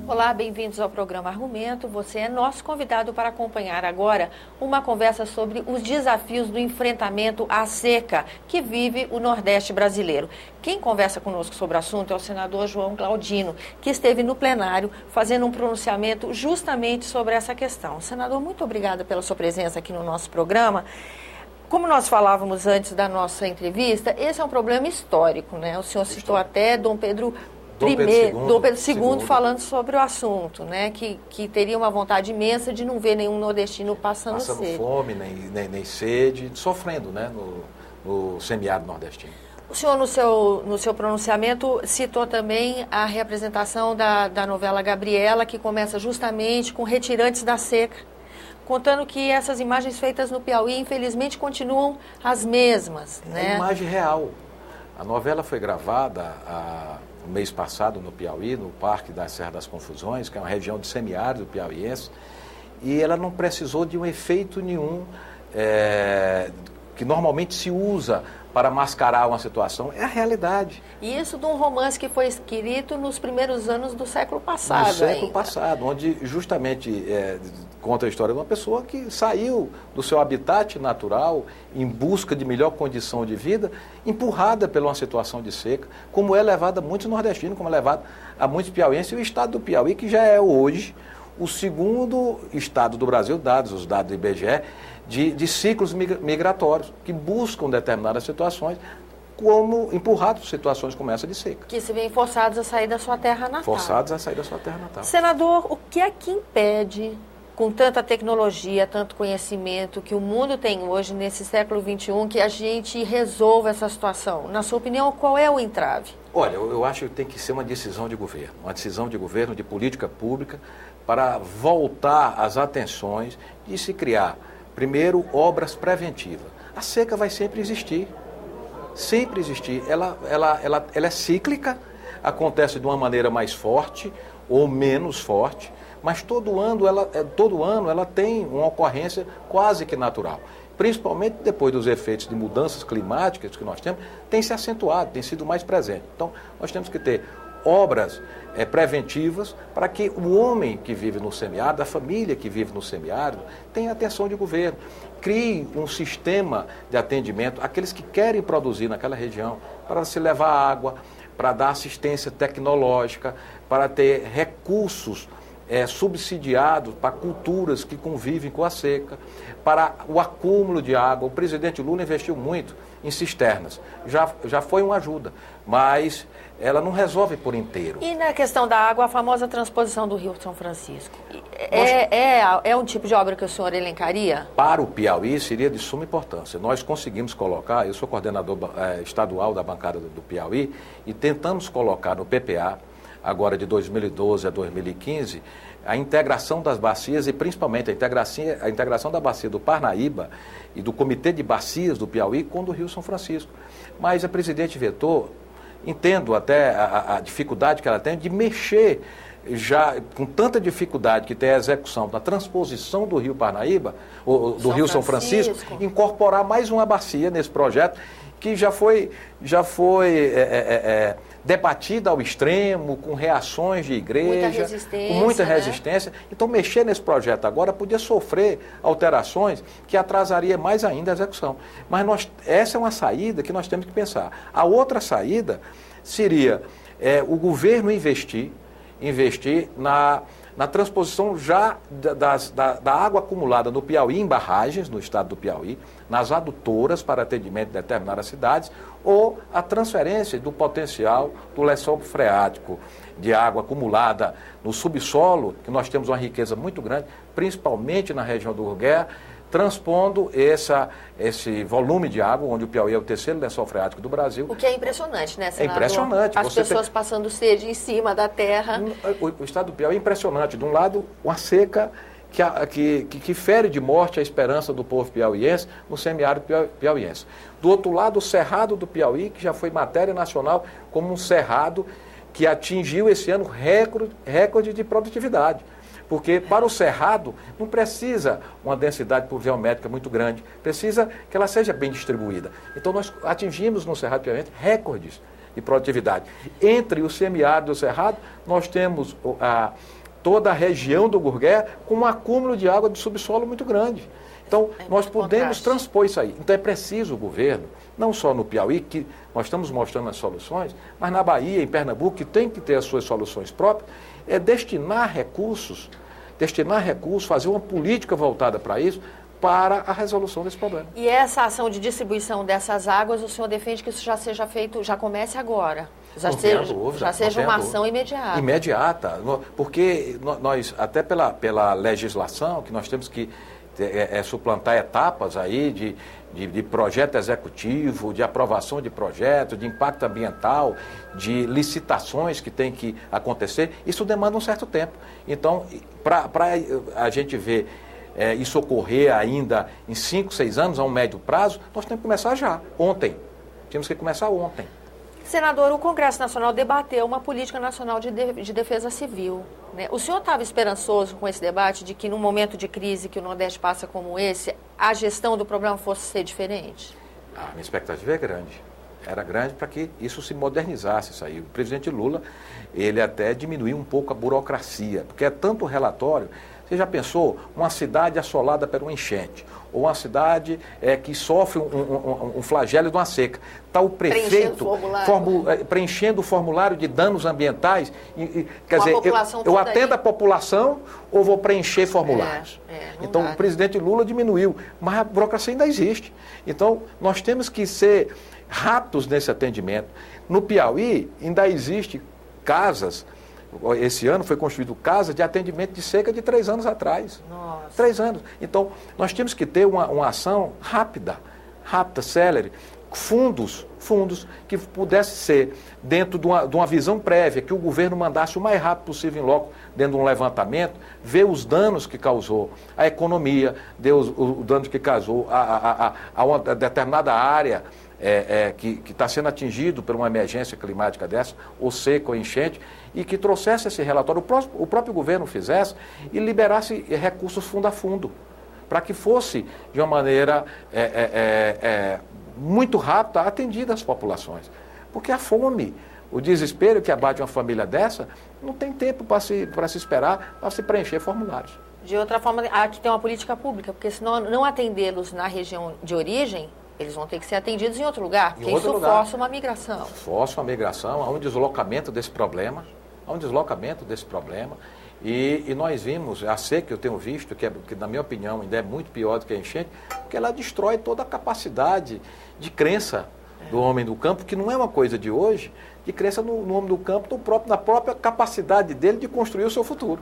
Olá, bem-vindos ao programa Argumento. Você é nosso convidado para acompanhar agora uma conversa sobre os desafios do enfrentamento à seca que vive o Nordeste brasileiro. Quem conversa conosco sobre o assunto é o senador João Claudino, que esteve no plenário fazendo um pronunciamento justamente sobre essa questão. Senador, muito obrigada pela sua presença aqui no nosso programa. Como nós falávamos antes da nossa entrevista, esse é um problema histórico, né? O senhor citou até Dom Pedro II falando sobre o assunto, né? Que teria uma vontade imensa de não ver nenhum nordestino passando sede. Fome, nem sede, sofrendo, né? No semiárido nordestino. O senhor, no seu pronunciamento, citou também a representação da novela Gabriela, que começa justamente com retirantes da seca, contando que essas imagens feitas no Piauí, infelizmente, continuam as mesmas, né? É imagem real. A novela foi gravada no mês passado no Piauí, no Parque da Serra das Confusões, que é uma região de semiárido piauiense, e ela não precisou de um efeito nenhum que normalmente se usa para mascarar uma situação. É a realidade. E isso de um romance que foi escrito nos primeiros anos do século passado. No século passado, onde justamente conta a história de uma pessoa que saiu do seu habitat natural em busca de melhor condição de vida, empurrada por uma situação de seca, como é levada a muitos nordestinos, como é levado a muitos piauienses. E o estado do Piauí, que já é hoje o segundo estado do Brasil, os dados do IBGE, de ciclos migratórios, que buscam determinadas situações, como empurrados por situações como essa de seca. Que se veem forçados a sair da sua terra natal. Forçados a sair da sua terra natal. Senador, o que é que impede, com tanta tecnologia, tanto conhecimento que o mundo tem hoje, nesse século XXI, que a gente resolva essa situação? Na sua opinião, qual é o entrave? Olha, eu acho que tem que ser uma decisão de governo, de política pública, para voltar as atenções de se criar, primeiro, obras preventivas. A seca vai sempre existir. Sempre existir. Ela é cíclica, acontece de uma maneira mais forte ou menos forte, mas todo ano ela tem uma ocorrência quase que natural. Principalmente depois dos efeitos de mudanças climáticas que nós temos, tem se acentuado, tem sido mais presente. Então, nós temos que ter obras preventivas para que o homem que vive no semiárido, a família que vive no semiárido, tenha atenção de governo. Crie um sistema de atendimento àqueles que querem produzir naquela região, para se levar água, para dar assistência tecnológica, para ter recursos subsidiados para culturas que convivem com a seca, para o acúmulo de água. O presidente Lula investiu muito em cisternas. Já foi uma ajuda, mas ela não resolve por inteiro. E na questão da água, a famosa transposição do Rio São Francisco, é um tipo de obra que o senhor elencaria? Para o Piauí seria de suma importância. Nós conseguimos colocar, eu sou coordenador estadual da bancada do Piauí, e tentamos colocar no PPA, agora de 2012 a 2015, a integração das bacias e principalmente a integração da bacia do Parnaíba e do Comitê de Bacias do Piauí com o do Rio São Francisco. Mas a presidente vetou. Entendo até a dificuldade que ela tem de mexer, já com tanta dificuldade que tem a execução da transposição do Rio Parnaíba, do Rio São Francisco, incorporar mais uma bacia nesse projeto que já foi debatida ao extremo, com reações de igreja, com muita resistência. Então, mexer nesse projeto agora podia sofrer alterações que atrasaria mais ainda a execução. Mas essa é uma saída que nós temos que pensar. A outra saída seria o governo investir na transposição já da água acumulada no Piauí, em barragens, no estado do Piauí, nas adutoras para atendimento de determinadas cidades, ou a transferência do potencial do lençol freático de água acumulada no subsolo, que nós temos uma riqueza muito grande, principalmente na região do Urgué, transpondo esse volume de água, onde o Piauí é o terceiro lençol freático do Brasil. O que é impressionante, né, senador? É impressionante. As pessoas passando sede em cima da terra. O estado do Piauí é impressionante. De um lado, uma seca que fere de morte a esperança do povo piauiense no semiárido piauiense. Do outro lado, o Cerrado do Piauí, que já foi matéria nacional como um cerrado que atingiu esse ano recorde de produtividade. Porque para o cerrado não precisa uma densidade pluviométrica muito grande, precisa que ela seja bem distribuída. Então nós atingimos no cerrado piauiense recordes de produtividade. Entre o semiárido e o cerrado, nós temos toda a região do Gurgué com um acúmulo de água do subsolo muito grande. Então, nós podemos transpor isso aí. Então, é preciso o governo, não só no Piauí, que nós estamos mostrando as soluções, mas na Bahia, em Pernambuco, que tem que ter as suas soluções próprias, é destinar recursos, fazer uma política voltada para isso, para a resolução desse problema. E essa ação de distribuição dessas águas, o senhor defende que isso já seja feito, já comece agora? Já seja uma ação imediata. Imediata, porque nós, até pela legislação, que nós temos que suplantar etapas aí de projeto executivo, de aprovação de projeto, de impacto ambiental, de licitações que tem que acontecer, isso demanda um certo tempo. Então, para a gente ver isso ocorrer ainda em 5, 6 anos, a um médio prazo, nós temos que começar já, ontem. Tínhamos que começar ontem. Senador, o Congresso Nacional debateu uma política nacional de defesa civil, né? O senhor estava esperançoso com esse debate de que num momento de crise que o Nordeste passa como esse, a gestão do problema fosse ser diferente? A minha expectativa é grande. Era grande para que isso se modernizasse, isso aí. O presidente Lula, ele até diminuiu um pouco a burocracia, porque é tanto relatório. Você já pensou uma cidade assolada por uma enchente, ou uma cidade que sofre um flagelo de uma seca? Está o prefeito preenchendo o formulário de danos ambientais. Quer dizer, eu atendo a população ou vou preencher formulários? Então, o presidente Lula diminuiu, mas a burocracia ainda existe. Então, nós temos que ser rápidos nesse atendimento. No Piauí, ainda existe casas. Esse ano foi construído casa de atendimento de seca de 3 anos atrás. Nossa. 3 anos. Então, nós temos que ter uma ação rápida, célere, fundos que pudesse ser dentro de uma visão prévia, que o governo mandasse o mais rápido possível em loco, dentro de um levantamento, ver os danos que causou a economia, o dano que causou a uma determinada área que está sendo atingido por uma emergência climática dessa, ou seca ou enchente, e que trouxesse esse relatório, o próprio governo fizesse e liberasse recursos fundo a fundo, para que fosse de uma maneira muito rápida atendida às populações. Porque a fome, o desespero que abate uma família dessa, não tem tempo para se esperar, para se preencher formulários. De outra forma, aqui tem uma política pública, porque se não atendê-los na região de origem, eles vão ter que ser atendidos em outro lugar, porque isso força uma migração. Força uma migração, há um deslocamento desse problema, e nós vimos, a seca que eu tenho visto, que na minha opinião ainda é muito pior do que a enchente, porque ela destrói toda a capacidade de crença do homem do campo, que não é uma coisa de hoje, de crença no homem do campo, na própria capacidade dele de construir o seu futuro.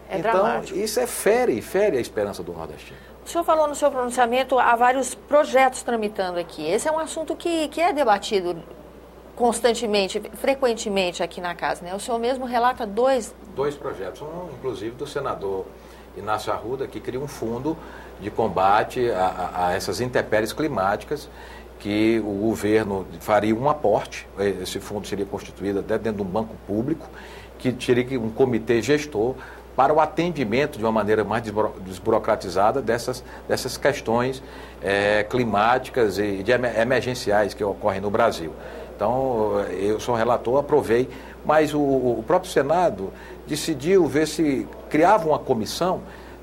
Dramático. Isso fere a esperança do nordestino. O senhor falou no seu pronunciamento, há vários projetos tramitando aqui. Esse é um assunto que é debatido constantemente, frequentemente aqui na casa, né? O senhor mesmo relata dois projetos, inclusive do senador Inácio Arruda, que cria um fundo de combate a essas intempéries climáticas, que o governo faria um aporte. Esse fundo seria constituído até dentro de um banco público, que teria um comitê gestor para o atendimento de uma maneira mais desburocratizada dessas questões climáticas e emergenciais que ocorrem no Brasil. Então, eu sou relator, aprovei, mas o próprio Senado decidiu ver se criava uma comissão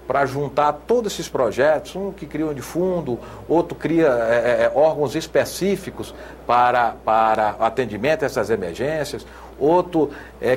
para juntar todos esses projetos, um que cria de fundo, outro cria órgãos específicos para atendimento a essas emergências, outro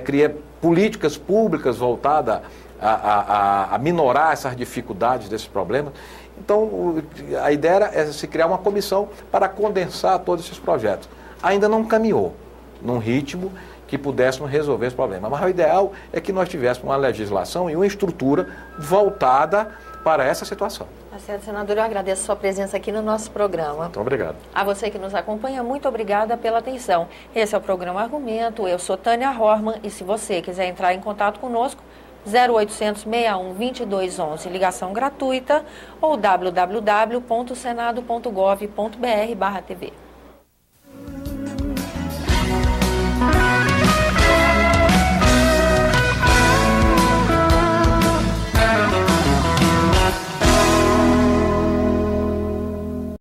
cria políticas públicas voltadas a minorar essas dificuldades desses problemas. Então, a ideia era se criar uma comissão para condensar todos esses projetos. Ainda não caminhou num ritmo que pudéssemos resolver esse problema. Mas o ideal é que nós tivéssemos uma legislação e uma estrutura voltada para essa situação. Tá certo, senador, eu agradeço a sua presença aqui no nosso programa. Muito obrigado. A você que nos acompanha, muito obrigada pela atenção. Esse é o programa Argumento, eu sou Tânia Horman, e se você quiser entrar em contato conosco, 0800 61 2211, ligação gratuita, ou www.senado.gov.br/TV.